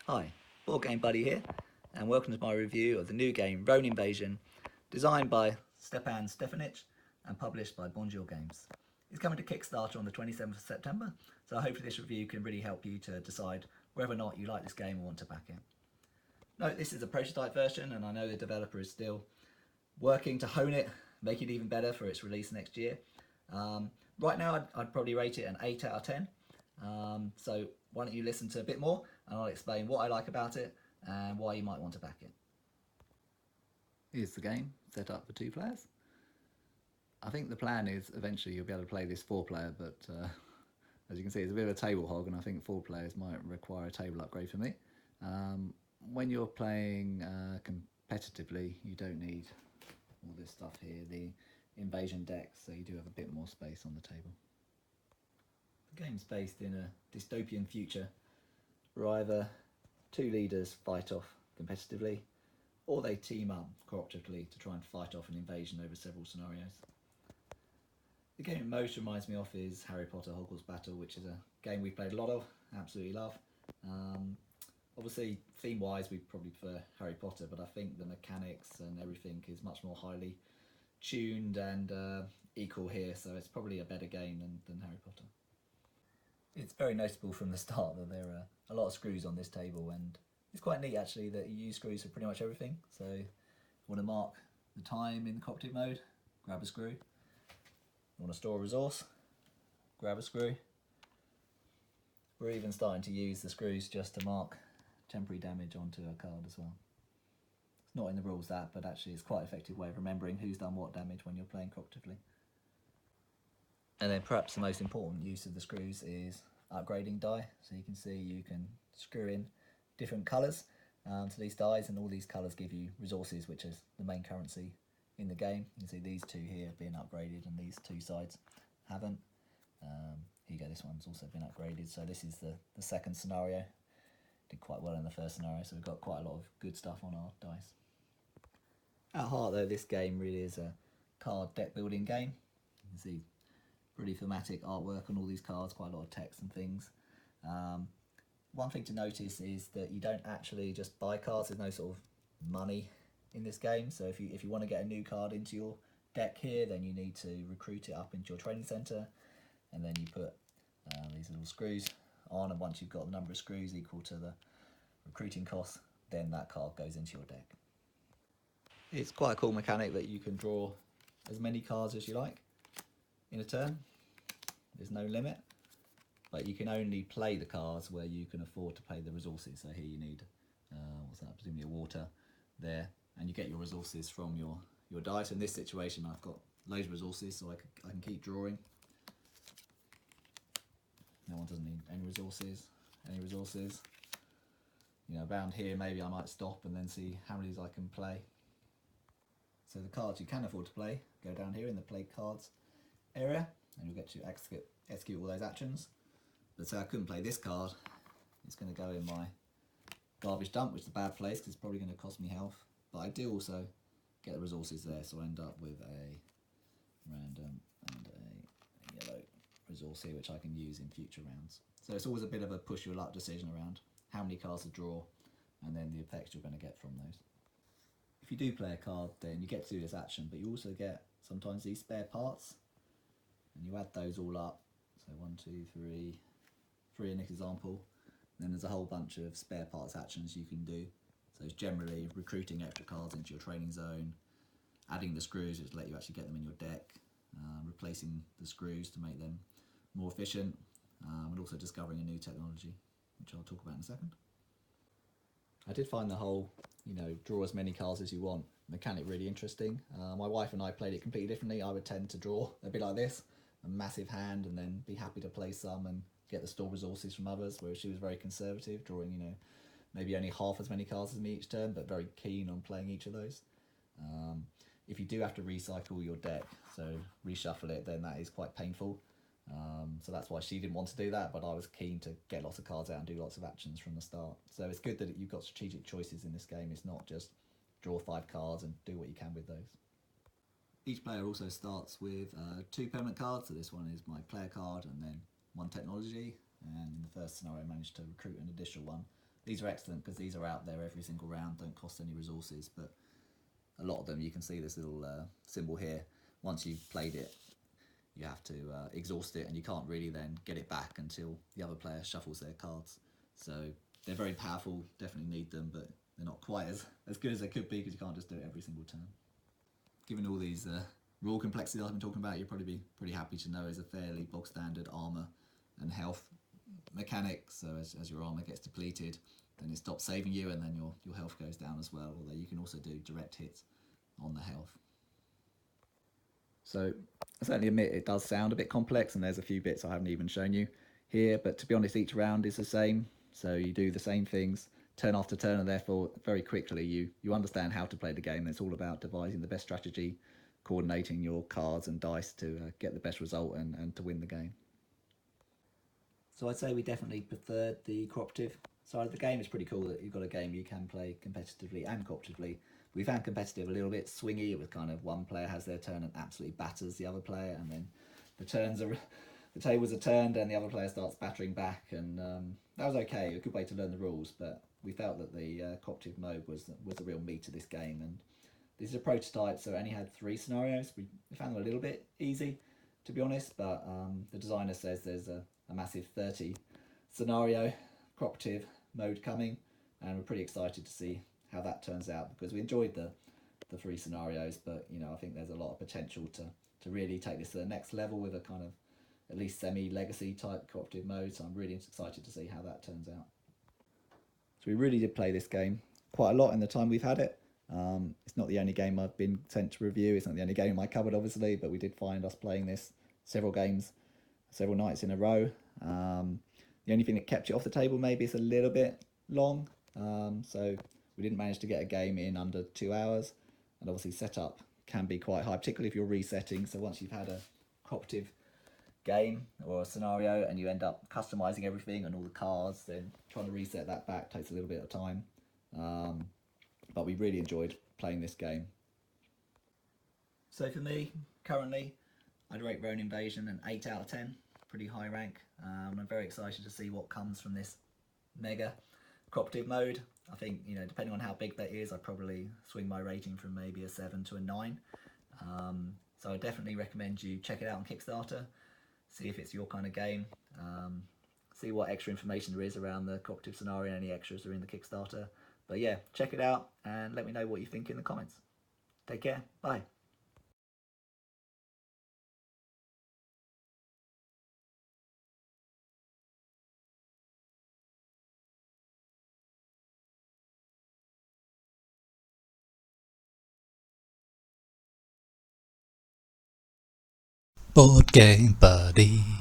Hi, Board Game Buddy here, and welcome to my review of the new game Rone Invasion, designed by Stepan Stefanic and published by Bonjour Games. It's coming to Kickstarter on the 27th of September, so hopefully this review can really help you to decide whether or not you like this game or want to back it. Note this is a prototype version, and I know the developer is still working to hone it, make it even better for its release next year. Right now I'd probably rate it an 8 out of 10. So why don't you listen to a bit more and I'll explain what I like about it and why you might want to back it. Here's the game set up for 2 players. I think the plan is eventually you'll be able to play this 4-player, but as you can see it's a bit of a table hog, and I think 4 players might require a table upgrade for me. When you're playing competitively, you don't need all this stuff here, the invasion decks, so you do have a bit more space on the table. The game's based in a dystopian future where either 2 leaders fight off competitively or they team up cooperatively to try and fight off an invasion over several scenarios. The game it most reminds me of is Harry Potter Hogwarts Battle, which is a game we've played a lot of, absolutely love. Obviously, theme-wise, we probably prefer Harry Potter, but I think the mechanics and everything is much more highly tuned and equal here, so it's probably a better game than Harry Potter. It's very noticeable from the start that there are a lot of screws on this table, and it's quite neat actually that you use screws for pretty much everything. So if you want to mark the time in the cooperative mode, grab a screw. You want to store a resource, grab a screw. We're even starting to use the screws just to mark temporary damage onto a card as well. It's not in the rules that, but actually it's quite an effective way of remembering who's done what damage when you're playing cooperatively. And then perhaps the most important use of the screws is upgrading die. So you can see you can screw in different colours to these dies, and all these colours give you resources, which is the main currency in the game. You can see these 2 here being upgraded and these 2 sides haven't. Here you go, this one's also been upgraded. So this is the second scenario. Did quite well in the first scenario, so we've got quite a lot of good stuff on our dice. At heart though, this game really is a card deck building game. You can see pretty thematic artwork on all these cards, quite a lot of text and things. One thing to notice is that you don't actually just buy cards. There's no sort of money in this game, so if you want to get a new card into your deck here, then you need to recruit it up into your training centre, and then you put these little screws on, and once you've got the number of screws equal to the recruiting cost, then that card goes into your deck. It's quite a cool mechanic that you can draw as many cards as you like in a turn. There's no limit, but you can only play the cards where you can afford to pay the resources. So here you need, what's that, presumably a water there, and you get your resources from your dice. In this situation I've got loads of resources, so I can keep drawing. No one doesn't need any resources. You know, around here maybe I might stop and then see how many I can play. So the cards you can afford to play go down here in the play cards area, and you'll get to execute all those actions. But say I couldn't play this card, it's going to go in my garbage dump, which is a bad place because it's probably going to cost me health. But I do also get the resources there, so I end up with a random and a yellow resource here, which I can use in future rounds. So it's always a bit of a push your luck decision around how many cards to draw and then the effects you're going to get from those. If you do play a card, then you get to do this action, but you also get sometimes these spare parts, and you add those all up. So 1, 2, 3 in this example. And then there's a whole bunch of spare parts actions you can do. So it's generally recruiting extra cards into your training zone, adding the screws which let you actually get them in your deck, replacing the screws to make them more efficient, and also discovering a new technology, which I'll talk about in a second. I did find the whole, draw as many cards as you want mechanic really interesting. My wife and I played it completely differently. I would tend to draw a bit like this, a massive hand, and then be happy to play some and get the store resources from others, whereas she was very conservative, drawing, maybe only half as many cards as me each turn, but very keen on playing each of those. If you do have to recycle your deck, so reshuffle it, then that is quite painful. So that's why she didn't want to do that, but I was keen to get lots of cards out and do lots of actions from the start. So it's good that you've got strategic choices in this game. It's not just draw 5 cards and do what you can with those. Each player also starts with 2 permanent cards, so this one is my player card and then 1 technology, and in the first scenario I managed to recruit an additional one These are excellent because these are out there every single round, don't cost any resources, but a lot of them, you can see this little symbol here. Once you've played it, you have to exhaust it, and you can't really then get it back until the other player shuffles their cards. So they're very powerful, definitely need them, but they're not quite as good as they could be because you can't just do it every single turn. Given all these rule complexities I've been talking about, you'll probably be pretty happy to know is a fairly bog standard armour and health mechanic. So as your armour gets depleted, then it stops saving you, and then your health goes down as well, although you can also do direct hits on the health. So I certainly admit it does sound a bit complex, and there's a few bits I haven't even shown you here, but to be honest, each round is the same. So you do the same things turn after turn, and therefore very quickly you understand how to play the game. It's all about devising the best strategy, coordinating your cards and dice to get the best result and to win the game. So I'd say we definitely preferred the cooperative side of the game. It's pretty cool that you've got a game you can play competitively and cooperatively. We found competitive a little bit swingy. It was kind of one player has their turn and absolutely batters the other player, and then the tables are turned and the other player starts battering back, and that was okay. A good way to learn the rules, but we felt that the cooperative mode was the real meat of this game. And this is a prototype, so it only had 3 scenarios. We found them a little bit easy, to be honest, but the designer says there's a massive 30 scenario cooperative mode coming, and we're pretty excited to see how that turns out, because we enjoyed the 3 scenarios, but I think there's a lot of potential to really take this to the next level with a kind of at least semi-legacy type cooperative mode. So I'm really excited to see how that turns out. So we really did play this game quite a lot in the time we've had it. It's not the only game I've been sent to review. It's not the only game in my cupboard, obviously, but we did find us playing this several nights in a row. The only thing that kept it off the table maybe is a little bit long. So we didn't manage to get a game in under 2 hours, and obviously setup can be quite high, particularly if you're resetting. So once you've had a cooperative game or a scenario and you end up customizing everything and all the cards, then trying to reset that back takes a little bit of time. But we really enjoyed playing this game. So for me, currently, I'd rate Rone Invasion an 8 out of 10, pretty high rank. I'm very excited to see what comes from this mega cooperative mode. I think, depending on how big that is, I'd probably swing my rating from maybe a 7 to a 9. So I definitely recommend you check it out on Kickstarter, see if it's your kind of game, see what extra information there is around the cooperative scenario and any extras are in the Kickstarter. But yeah, check it out and let me know what you think in the comments. Take care, bye. Board Game Buddy.